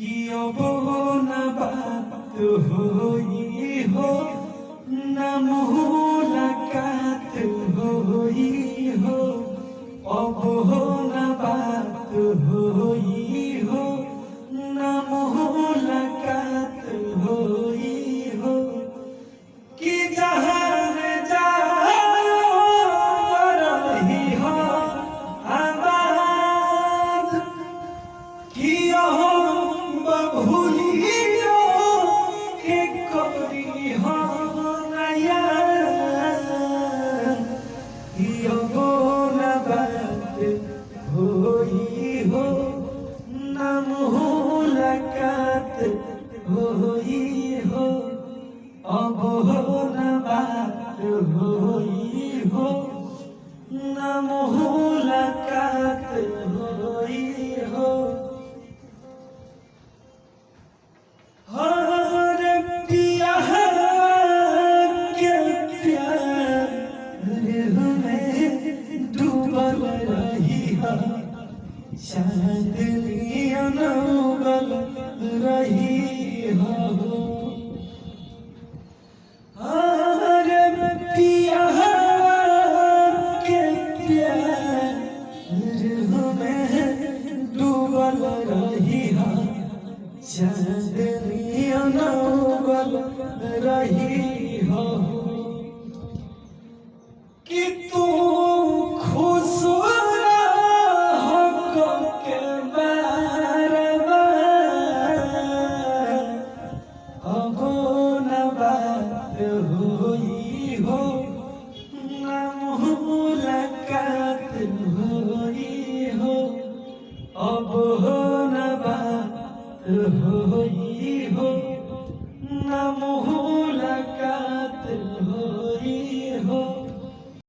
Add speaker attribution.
Speaker 1: कि अब न बात होई हो न मुलाकात होई हो, अब न बात होई हो न मुलाकात होई हो, कि जहाँ जाओ रही हो आबाद, कि बभूलियो के करी हो नया, कि अब न बात होई हो न मुलाकात होई हो, अब न बात होई हो न मुलाकात होई हो। हर पिया के प्यार में डूबल रही है, चांदनी अनउगल रही हो। हर पिया के प्यार में डूबल रही है, चांदनी अनउगल रही हो, कि तू खुश रहो के बार बार, अब न बात होई हो न मुलाकात होई हो, अब न बात होई हो न मुलाकात होई हो।